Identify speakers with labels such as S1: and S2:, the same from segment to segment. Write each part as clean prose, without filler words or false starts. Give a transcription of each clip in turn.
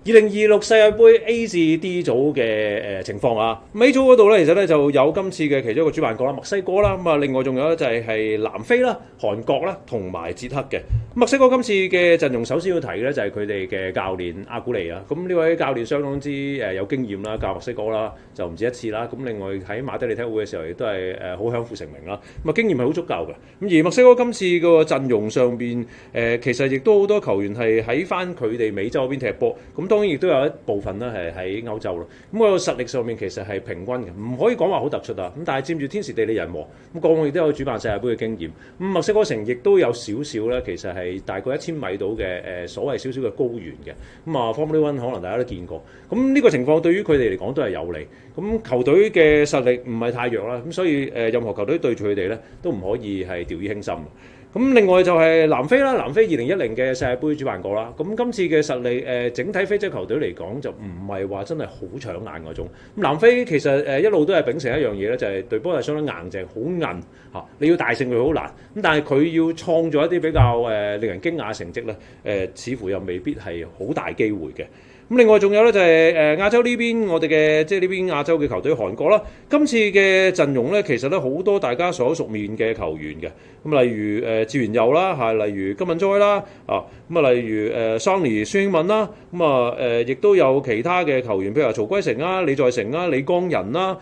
S1: 2026世界盃 A 至 D 組嘅情況啊，咁 A 組嗰度咧，其實咧就有今次嘅其中一個主辦國啦，墨西哥啦，咁啊另外仲有咧就係南非啦、韓國啦同埋捷克嘅。墨西哥今次嘅陣容首先要提嘅咧就係佢哋嘅教練阿古尼啊，咁呢位教練相當之有經驗啦，教墨西哥啦就唔止一次啦，咁另外喺馬德里體育會嘅時候亦都係好享負盛名啦，咁啊經驗係好足夠嘅。咁而墨西哥今次個陣容上邊其實亦都好多球員係喺翻佢哋美洲嗰邊踢波，咁當然亦都有一部分咧係喺歐洲咯。咁個實力上面其實係平均嘅，唔可以講話好突出啊。咁但係佔住天時地利人和，咁過往亦都有主辦世界盃嘅經驗。咁墨西哥城亦都有少少咧，其實係大概1000米到嘅所謂少少嘅高原嘅。咁啊 Formula One 可能大家都見過。咁呢個情況對於佢哋嚟講都係有利。咁球隊嘅實力唔係太弱啦，咁所以任何球隊對住佢哋咧都唔可以係掉以輕心。咁另外就係南非啦，南非2010嘅世界盃主辦國啦。咁今次嘅實力整體非洲球隊嚟講就唔係話真係好搶眼嗰種。咁南非其實一路都係秉承一樣嘢咧，就係隊波係相當硬淨，好韌嚇，你要大勝佢好難。咁但係佢要創造一啲比較令人驚訝嘅成績咧，似乎又未必係好大機會嘅。咁另外仲有咧就係亞洲呢邊我哋嘅即係呢邊亞洲嘅球隊韓國啦，今次嘅陣容咧其實咧好多大家所熟面嘅球員嘅，咁例如趙元佑啦，係例如金敏哉啦，咁啊例如Sonny 孫興慜啦，咁啊亦都有其他嘅球員，譬如話曹圭成啊、李在成啊、李江仁啦，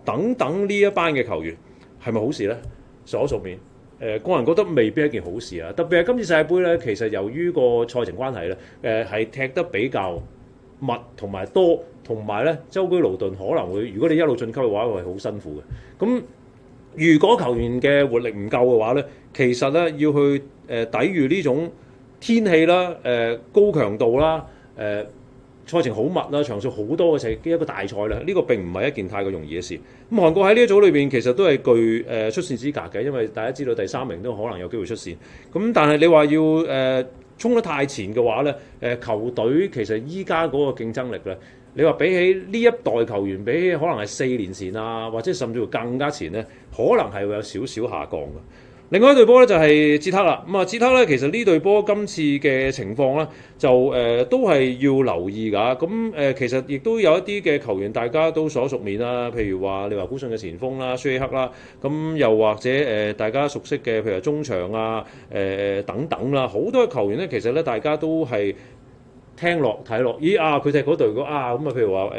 S1: 等等呢一班嘅球員係咪好事咧？所熟面。個人覺得未必係一件好事啊，特別係今次世界盃咧，其實由於個賽程關係咧，係踢得比較密同埋多，同埋咧舟車勞頓可能會，如果你一路晉級嘅話，會係好辛苦嘅。咁如果球員嘅活力唔夠嘅話咧，其實咧要去抵禦呢種天氣啦、高強度啦、賽程好密啦、場數好多嘅一個大賽啦，呢個並唔係一件太過容易嘅事。咁韓國喺呢一組裏邊其實都係具出線資格嘅，因為大家知道第3名都可能有機會出線。咁但係你話要衝得太前嘅話咧，球隊其實依家嗰個競爭力咧，你話比起呢一代球員，比起可能係4年前啊，或者甚至乎更加前咧，可能係會有少少下降嘅。另外一隊波咧就係捷克啦，咁啊捷克咧其實呢隊波今次嘅情況咧就都係要留意㗎，咁其實亦都有一啲嘅球員大家都所熟面啦，譬如話利華古遜嘅前鋒啦、舒希克啦，咁又或者大家熟悉嘅譬如話中場啊、等等啦，好多嘅球員咧其實咧大家都係聽落睇落，咦佢踢嗰隊咁啊，譬如話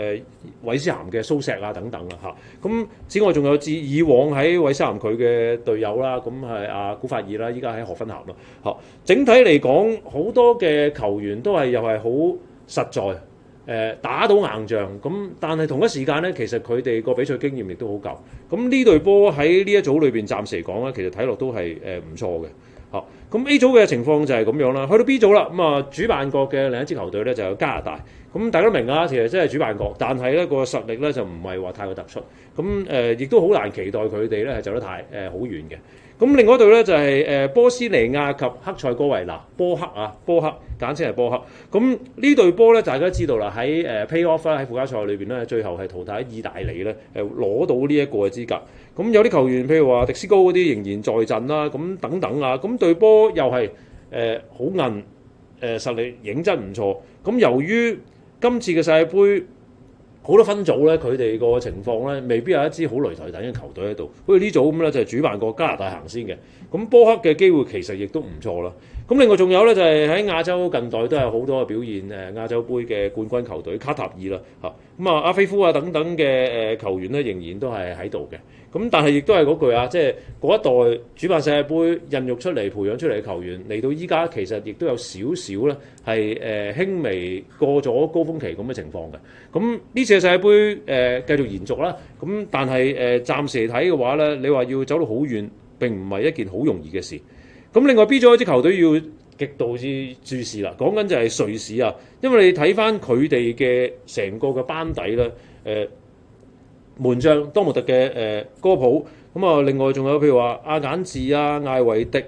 S1: 韋斯咸嘅蘇石啊等等啦嚇，咁此外仲有以往喺韋斯咸佢嘅隊友啦，咁係阿古法爾啦，依家喺荷芬咸咯嚇。整體嚟講，好多嘅球員都係又係好實在，打到硬仗，咁但係同一時間咧，其實佢哋個比賽經驗亦都好夠。咁呢隊波喺呢一組裏邊暫時嚟講咧，其實睇落都係唔錯嘅。咁 A 組嘅情況就係咁樣啦，去到 B 組啦，咁啊主辦國嘅另一支球隊咧就有加拿大，咁大家都明啊，其實真係主辦國，但係咧個實力咧就唔係話太過突出，咁亦都好難期待佢哋咧係走得太好遠嘅。咁另外一隊咧就係波斯尼亞及克塞哥維那，波克簡稱係波克。咁呢隊波咧大家知道啦，喺Play-off 啦，喺附加賽裏邊咧，最後係淘汰意大利咧，攞到呢一個嘅資格。咁有啲球員譬如話迪斯高嗰啲仍然在陣啦，咁等等啊，咁隊波又係好韌，實力認真唔錯。咁由於今次嘅世界盃好多分組咧，佢哋個情況咧未必有一支好擂台等嘅球隊喺度。好似呢組咁咧，就係主辦國加拿大行先嘅。咁波克嘅機會其實亦都唔錯啦。咁另外仲有咧就係喺亞洲近代都有好多嘅表現，亞洲杯嘅冠軍球隊卡塔爾啦嚇。咁阿菲夫啊等等嘅球員咧仍然都係喺度嘅。咁但係亦都係嗰句啊，即係嗰一代主辦世界盃孕育出嚟、培養出嚟嘅球員嚟到依家，其實亦都有少少咧係輕微過咗高峰期咁嘅情況嘅。咁呢次嘅世界盃繼續延續啦。咁但係暫時嚟睇嘅話咧，你話要走到好遠，並唔係一件好容易嘅事。咁另外 B 組一支球隊要極度之注視啦，講緊就係瑞士啊，因為你睇翻佢哋嘅成個嘅班底咧，門將多姆特嘅哥普，咁啊另外仲有譬如話阿簡治啊、艾維迪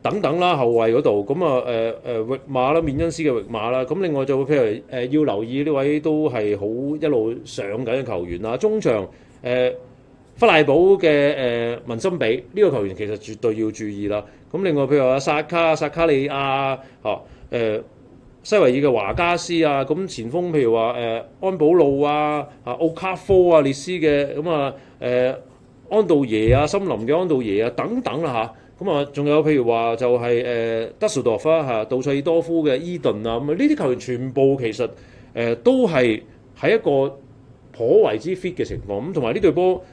S1: 等等啦，後衞嗰度，咁域馬啦、面恩斯嘅域馬啦，咁另外就譬如要留意呢位都係好一路上緊嘅球員啦，中場弗賴堡嘅文森比呢個球員其實絕對要注意啦。咁另外譬如話薩卡利亞西維爾嘅華加斯啊，咁前鋒譬如話安保路啊、奧卡科啊、列斯嘅咁安道耶啊、森林嘅安道耶啊等等啦嚇，咁仲有譬如話就係德士多夫啊、杜塞爾多夫嘅伊頓啊，咁呢啲球員全部其實都係喺一個頗為之 fit 嘅情況，咁同埋呢隊波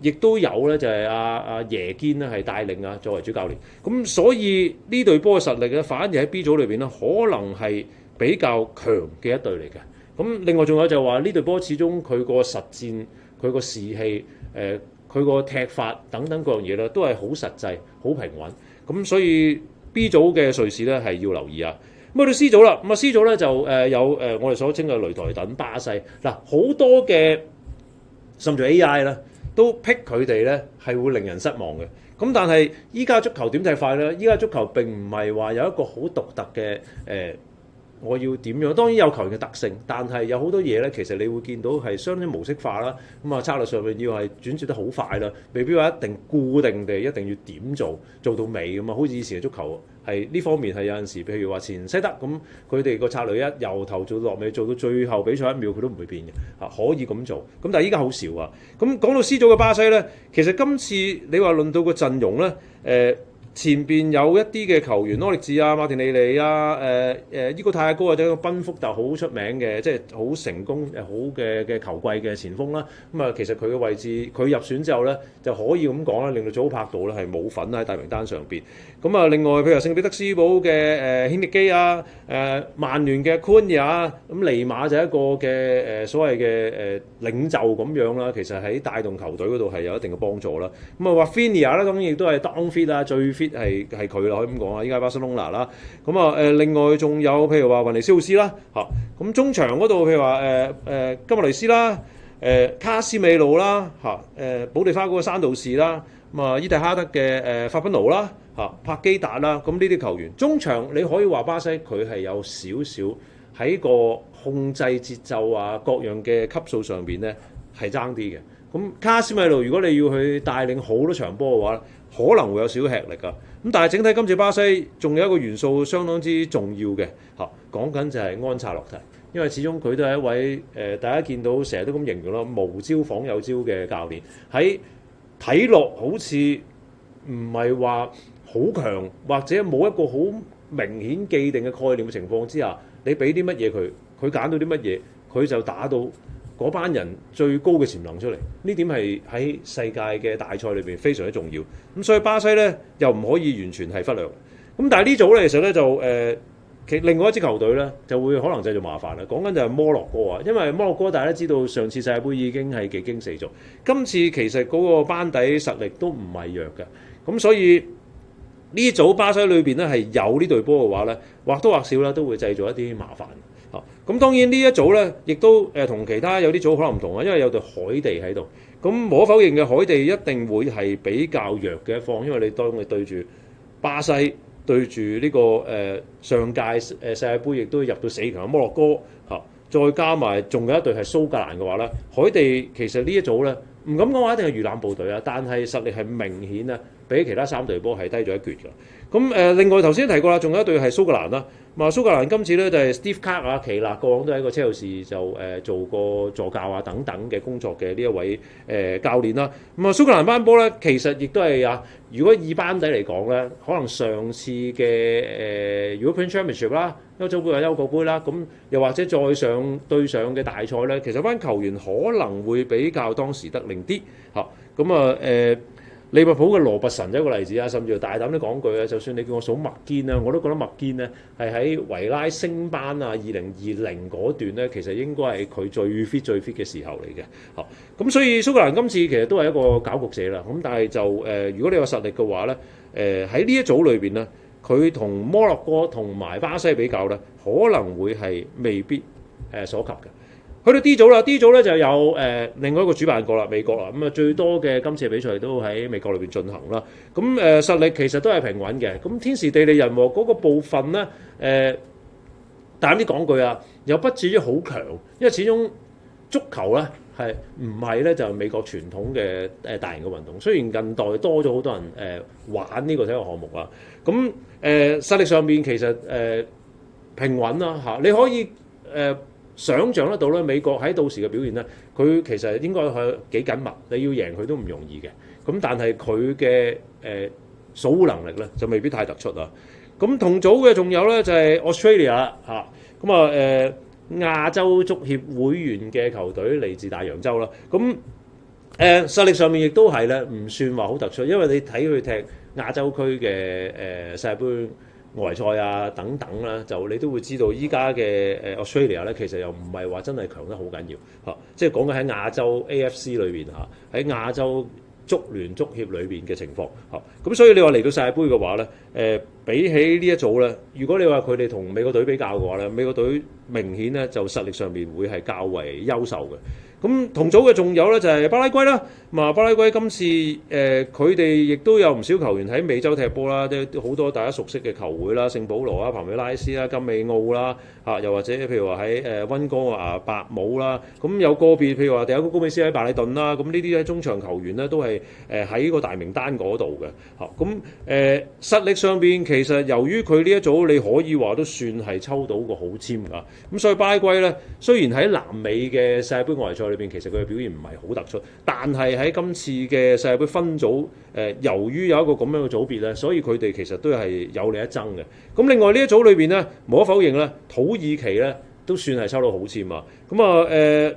S1: 亦都有咧就係阿耶堅咧係帶領啊作為主教練，咁所以呢隊波嘅實力咧反而喺 B 組裏邊咧可能係比較強嘅一隊嚟嘅。咁另外仲有就係話呢隊波始終佢個實戰、佢個士氣、佢個踢法等等各樣嘢咧都係好實際、好平穩。咁所以 B 組嘅瑞士咧係要留意啊。咁去到 C 組啦，咁C 組咧就有我哋所稱嘅雷台等巴西嗱，好多嘅甚至 AI 啦都 pick 佢哋咧係會令人失望嘅。咁但係依家足球點睇法咧？依家足球並唔係話有一個好獨特嘅我要點樣？當然有球員嘅特性，但係有好多嘢咧，其實你會見到係相當模式化啦。咁策略上面要係轉接得好快啦，未必話一定固定地一定要點做到尾咁啊。好似以前嘅足球係呢方面係有陣時，譬如話前西德咁，佢哋個策略一由頭做到落尾，做到最後比賽一秒佢都唔會變嘅可以咁做。咁但係依家好少啊。咁講到 C 組嘅巴西咧，其實今次你話論到個陣容咧，前邊有一啲嘅球員，柯力治啊、馬田尼利啊、伊高泰亞高或者個賓福特好出名嘅，即係好成功好嘅球季嘅前鋒啦。咁其實佢嘅位置，佢入選之後咧，就可以咁講啦，令到祖柏度咧係冇份喺大名單上邊。咁另外譬如聖彼得斯堡嘅軒力基啊、曼聯嘅昆也啊，咁尼馬就係一個嘅所謂嘅領袖咁樣啦。其實喺帶動球隊嗰度係有一定嘅幫助啦。咁話 Rafinha 啦，咁亦都係當 fit 啊，最 fit 係佢啦，可以咁講啊！依家巴塞隆拿啦，咁另外仲有譬如話雲尼斯奧斯啦，咁中場嗰度譬如話金馬雷斯啦，卡斯美路啦，保地花嗰個山道士啦，咁伊蒂哈德嘅法賓奴啦，柏基達啦，咁呢啲球員中場你可以話巴西佢係有少少喺個控制節奏啊各樣嘅級數上邊咧係爭啲嘅。咁卡斯米路如果你要去帶領好多場波嘅話，可能會有少少吃力㗎。咁但係整體今次巴西仲有一個元素相當之重要嘅講緊就係安察洛提，因為始終佢都係一位大家見到成日都咁形容啦，無招仿有招嘅教練，喺睇落好似唔係話好強或者冇一個好明顯既定嘅概念嘅情況之下，你俾啲乜嘢佢揀到啲乜嘢，佢就打到嗰班人最高嘅潛能出嚟，呢點係喺世界嘅大賽裏邊非常之重要。咁所以巴西咧又唔可以完全係忽略。咁但係呢組咧其實咧就另外一支球隊咧就會可能製造麻煩啦。講緊就係摩洛哥啊，因為摩洛哥大家都知道上次世界盃已經係技驚四座，今次其實嗰個班底實力都唔係弱嘅。咁所以呢組巴西裏邊咧係有呢隊波嘅話咧，或多或少啦都會製造一啲麻煩。咁當然呢一組咧，亦都同其他有啲組可能唔同啊，因為有隊海地喺度。咁無可否認嘅，海地一定會係比較弱嘅一方，因為你當你對住巴西，對住呢個上屆世界盃亦都入到4強嘅摩洛哥再加埋仲有一隊係蘇格蘭嘅話咧，海地其實呢一組咧唔敢講話一定係魚腩部隊啊，但係實力係明顯啊，比其他3隊波係低咗一橛㗎。咁另外頭先提過啦，仲有一隊係蘇格蘭啦。蘇格蘭今次咧就係 Steve Clarke 啊，奇勒過往都喺個車路士就做過助教啊等等嘅工作嘅呢一位教練啦。蘇格蘭班波咧其實亦都係如果以班底嚟講咧，可能上次嘅European Championship 啦、歐洲杯或者歐國杯啦，咁又或者再上對上嘅大賽咧，其實班球員可能會比較當時得令啲利物浦嘅羅拔臣就一個例子啊，甚至大膽啲講句啊，就算你叫我數麥堅啊，我都覺得麥堅咧係喺維拉升班2020嗰段咧，其實應該係佢最 fit 嘅時候嚟嘅。咁所以蘇格蘭今次其實都係一個攪局者啦。咁但係就如果你有實力嘅話咧，喺呢一組裏邊咧，佢同摩洛哥同埋巴西比較咧，可能會係未必所及嘅。去到 D 組啦 ，D 組咧就有另外一個主辦國啦，美國啦。咁最多嘅今次嘅比賽都喺美國裏邊進行啦。咁實力其實都係平穩嘅。咁天時地利人和嗰個部分咧，但係啲講句啊，又不至於好強，因為始終足球咧係唔係咧就係美國傳統嘅大型嘅運動。雖然近代多咗好多人玩呢個體育項目啊，咁實力上邊其實平穩啦嚇。你可以想像得到咧，美國喺到時嘅表現咧，佢其實應該係幾緊密，你要贏佢都唔容易嘅。咁但係佢嘅守護能力咧就未必太突出啊。咁同組嘅仲有咧就係 Australia 嚇，咁亞洲足協會員嘅球隊嚟自大洋洲啦。咁實力上面亦都係咧，唔算話好突出，因為你睇佢踢亞洲區嘅世界盃外圍賽啊等等啦，就你都會知道依家嘅Australia 咧，其實又唔係話真係強得好緊要嚇，即係講緊喺亞洲 AFC 裏邊嚇，喺亞洲足聯足協裏邊嘅情況嚇。咁所以你話嚟到世界盃嘅話咧，比起呢一組咧，如果你話佢哋同美國隊比較嘅話咧，美國隊明顯咧就實力上面會係較為優秀嘅。咁同組嘅仲有咧就係巴拉圭啦，巴拉圭今次佢哋亦都有唔少球員喺美洲踢波啦，都好多大家熟悉嘅球會啦，聖保羅啦、彭美拉斯啦、金美奧啦，又或者譬如話喺溫哥華白帽啦，咁有個別譬如話第一個高美斯喺白禮頓啦，咁呢啲喺中場球員咧都係喺個大名單嗰度嘅，咁實力上邊其實由於佢呢一組你可以話都算係抽到個好籤㗎，咁所以巴拉圭咧雖然喺南美嘅世界盃外圍賽裏邊其實佢嘅表現唔係好突出，但係喺今次嘅世界盃分組由於有一個咁樣嘅組別咧，所以佢哋其實都係有力一爭嘅。咁另外呢一組裏邊咧，無可否認咧，土耳其咧都算係抽到好籤啊。咁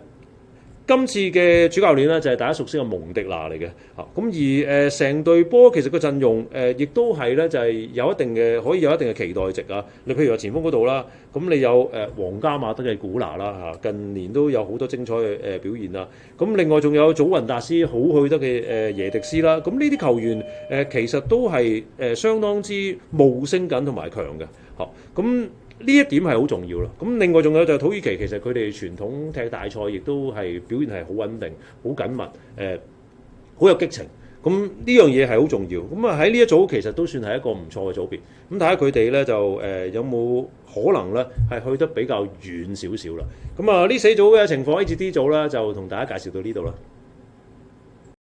S1: 今次嘅主教練咧就係大家熟悉嘅蒙迪拿嚟嘅，咁而成隊波其實個陣容亦都係咧就係有一定嘅可以有一定嘅期待值啊。你譬如話前鋒嗰度啦，咁你有皇家馬德嘅古拿啦嚇，近年都有好多精彩嘅表現啦。咁另外仲有祖雲達斯好去得嘅耶迪斯啦，咁呢啲球員其實都係相當之冒升緊同埋強嘅，咁。呢一點係好重要咯。咁另外仲有就係土耳其，其實佢哋傳統踢大賽亦都係表現係好穩定、好緊密、好有激情。咁呢樣嘢係好重要。咁喺呢一組其實都算係一個唔錯嘅組別。咁睇下佢哋咧就有冇可能咧係去得比較遠少少啦。咁呢四組嘅情況 A 至 D 組啦，就同大家介紹到呢度啦。